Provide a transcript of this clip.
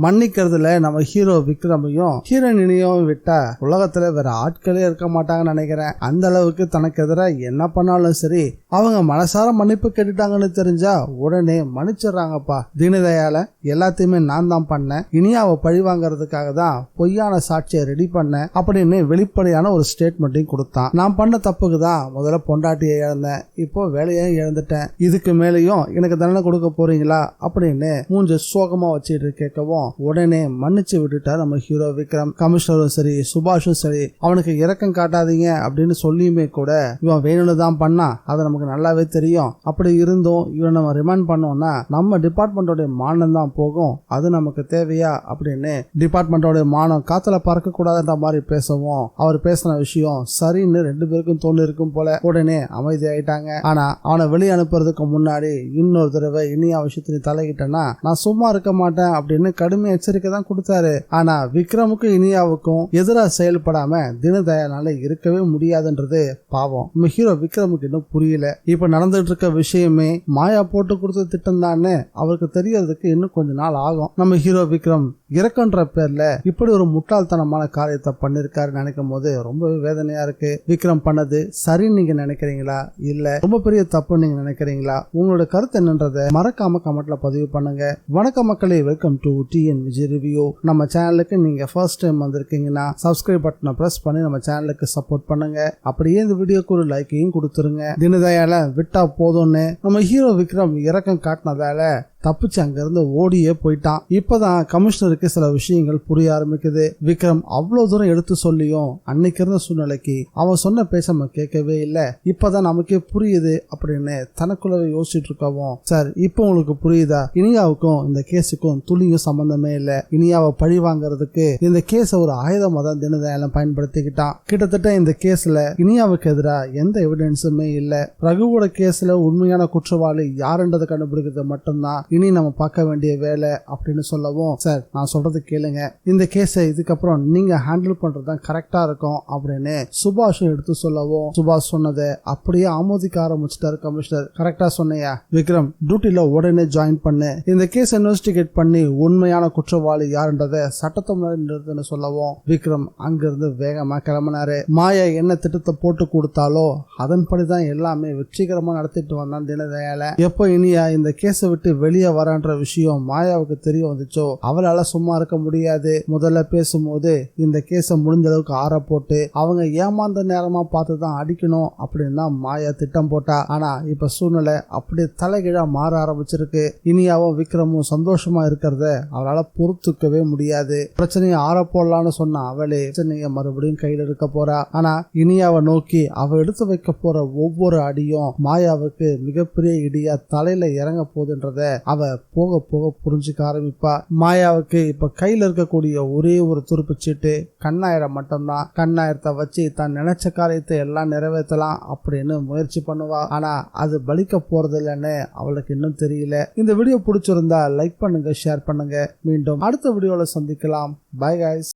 மன்னிக்கிறதுல நம்ம ஹீரோ விக்ரமையும் ஹீரோயினையும் விட்டா உலகத்துல வேற ஆட்களே இருக்க மாட்டாங்கன்னு நினைக்கிறேன். அந்த அளவுக்கு தனக்கு எதிராக என்ன பண்ணாலும் சரி அவங்க மனசார மன்னிப்பு கேட்டுட்டாங்கன்னு தெரிஞ்சா உடனே மன்னிச்சிடறாங்கப்பா. தீனதயால எல்லாத்தையுமே நான் தான் பண்ணேன், இனியாவை பழி வாங்கறதுக்காக தான் பொய்யான சாட்சியை ரெடி பண்ணேன் அப்படின்னு வெளிப்படையான ஒரு ஸ்டேட்மெண்ட்டையும் கொடுத்தான். நான் பண்ண தப்புக்கு தான் முதல்ல பொண்டாட்டியை இழந்தேன், இப்போ வேலையும் இழந்துட்டேன், இதுக்கு மேலேயும் எனக்கு தண்டனை கொடுக்க போறீங்களா அப்படின்னு மூஞ்ச சோகமா வச்சுட்டு கேட்கவும் உடனே மன்னிச்சு விட்டுட்டார் நம்ம ஹீரோ விக்ரம். கமிஷனரும் சரி சுபாஷும் சரி அவனுக்கு இரக்கம் காட்டாதீங்க அப்படின்னு சொல்லியுமே கூட இவன் வேணும்னு தான் பண்ணா, அது நமக்கு நல்லாவே தெரியும். அப்படி இருந்தும் இவன் நம்ம ரிமைண்ட் பண்ணோம்னா நம்ம டிபார்ட்மெண்டோட மானம் தான் போகும், அது நமக்கு தேவையா அப்படின்னு டிபார்ட்மெண்டோட மானம் காத்துல பறக்க கூடாதுன்ற மாதிரி பேசவும் அவர் பேசின விஷயம் சரின்னு 2 பேருக்கும் தோணு இருக்கும் போல உடனே அமைதி ஆயிட்டாங்க. ஆனா அவனை வெளியே அனுப்புறதுக்கு முன்னாடி இன்னொரு தடவை இனியா விஷயத்துல தலையிட்டனா நான் சும்மா இருக்க மாட்டேன் அப்படின்னு கடுமை எச்சரிக்கை தான் கொடுத்தாரு. ஆனா விக்ரமுக்கும் இனியாவுக்கும் எதிராக செயல்படாம தீனதயாளால இருக்கவே முடியாதுன்றது பாவம் நம்ம ஹீரோ விக்ரமுக்கு இன்னும் புரியல. இப்ப நடந்துட்டு இருக்க விஷயமே மாயா போட்டு கொடுத்த திட்டம் தானே அவருக்கு தெரியறதுக்கு இன்னும் கொஞ்ச நாள் ஆகும். நம்ம ஹீரோ விக்ரம் இறக்கன்ற பேர்ல இப்படி ஒரு முட்டாள்தனமான காரியத்தை பண்ணிருக்காரு நினைக்கும் போது ரொம்பவே வேதனையா இருக்கு. விக்ரம் பண்ணது சரின்னு நீங்க நினைக்கிறீங்களா இல்ல ரொம்ப பெரிய தப்பு நீங்க நினைக்கிறீங்களா? உங்களோட கருத்து என்னன்றதை மறக்காம கமெண்ட்ல பதிவு பண்ணுங்க. வணக்கம் மக்களே, welcome to TN Vijay review. நம்ம சேனலுக்கு நீங்க ஃபர்ஸ்ட் டைம் வந்திருக்கீங்கன்னா சப்ஸ்கிரைப் பட்டனை பிரஸ் பண்ணி நம்ம சேனலுக்கு சப்போர்ட் பண்ணுங்க. அப்படியே இந்த வீடியோக்கு ஒரு லைக்கையும் கொடுத்துருங்க. தீனதயால விட்டா போதும்னு நம்ம ஹீரோ விக்ரம் இரக்கம் காட்டினதால தப்பிச்சு அங்கிருந்து ஓடியே போயிட்டான். இப்பதான் கமிஷனருக்கு சில விஷயங்கள் புரிய ஆரம்பிக்குது. விக்ரம் அவ்வளவு தூரம் எடுத்து சொல்லியும் அன்னைக்கு இருந்த சூழ்நிலைக்கு அவன் சொன்ன பேச நம்ம கேட்கவே இல்லை, இப்பதான் நமக்கே புரியுது அப்படின்னு தனக்குள்ளவே யோசிச்சுட்டு இருக்கவும், சார் இப்போ உங்களுக்கு புரியுதா, இனியாவுக்கும் இந்த கேஸுக்கும் துளியும் சம்பந்தமே இல்லை, இனியாவை பழி வாங்கறதுக்கு இந்த கேஸ ஒரு ஆயுதமா தான் தீனதயாளன் பயன்படுத்திக்கிட்டான். கிட்டத்தட்ட இந்த கேஸ்ல இனியாவுக்கு எதிராக எந்த எவிடன்ஸுமே இல்லை. ரகுவோட கேஸ்ல உண்மையான குற்றவாளி யாருன்றதை கண்டுபிடிக்கிறது மட்டும்தான் இனி நம்ம பார்க்க வேண்டிய வேலை அப்படின்னு சொல்லவும், சார் நான் சொல்றது கேளுங்க, இந்த கேஸை இதுக்கப்புறம் நீங்க ஹேண்டில் பண்றதுதான் கரெக்டா இருக்கும் அப்படின்னு சுபாஷும் எடுத்து சொல்லவும், சுபாஷ் சொன்னதை அப்படியே ஆமோதிக்க ஆரம்பிச்சிட்டாரு கமிஷனர். கரெக்டா சொன்னையா விக்ரம், டியூட்டில உடனே ஜாயின் பண்ணு, இந்த கேஸ் இன்வெஸ்டிகேட் பண்ணி உண்மையான குற்றவாளி யாருன்றதை சட்டத்தை முன்னாடி சொல்லவும் விக்ரம் அங்கிருந்து வேகமா கிளம்பினாரு. மாயா என்ன திட்டத்தை போட்டு கொடுத்தாலோ அதன்படிதான் எல்லாமே வெற்றிகரமா நடத்திட்டு வந்தான் தீனதயாள. எப்போ இனியா இந்த கேஸை விட்டு வெளியே வரான்ற விஷயம் மாயாவுக்கு தெரிய வந்துச்சோ அவளால சும்மா இருக்க முடியாது. முதல்ல பேசும்போது இந்த கேஸ முடிஞ்ச அளவுக்கு ஆற போட்டு அவங்க ஏமாந்த நேரமா பார்த்துதான் அடிக்கணும் அப்படின்னு தான் மாயா திட்டம் போட்டா. ஆனா இப்ப சூழ்நிலை அப்படியே தலைகீழா மாற ஆரம்பிச்சிருக்கு. இனியாவும் விக்ரமும் சந்தோஷமா இருக்கிறத அவளால பொறுத்துக்கவே முடியாது. பிரச்சனையை ஆற போடலான்னு சொன்ன அவளே பிரச்சனைய மறுபடியும் கையில் எடுக்க போறா. ஆனா இனியாவை நோக்கி அவ எடுத்து வைக்க போற ஒவ்வொரு அடியும் மாயாவுக்கு மிகப்பெரிய இடியா தலையில இறங்க போகுதுன்றத அவ போக போக புரிஞ்சுக்க ஆரம்பிப்பா. மாயாவுக்கு இப்ப கையில இருக்கக்கூடிய ஒரே ஒரு துருப்பு சீட்டு கண்ணாயிரம் மட்டும்தான். கண்ணாயிரத்தை வச்சு தான் நினைச்ச காரியத்தை எல்லாம் நிறைவேற்றலாம் அப்படின்னு முயற்சி பண்ணுவா. ஆனா அது பலிக்க போறது இல்லைன்னு அவளுக்கு இன்னும் தெரியல. இந்த வீடியோ பிடிச்சிருந்தா லைக் பண்ணுங்க, ஷேர் பண்ணுங்க. மீண்டும் அடுத்த வீடியோல சந்திக்கலாம். Bye guys.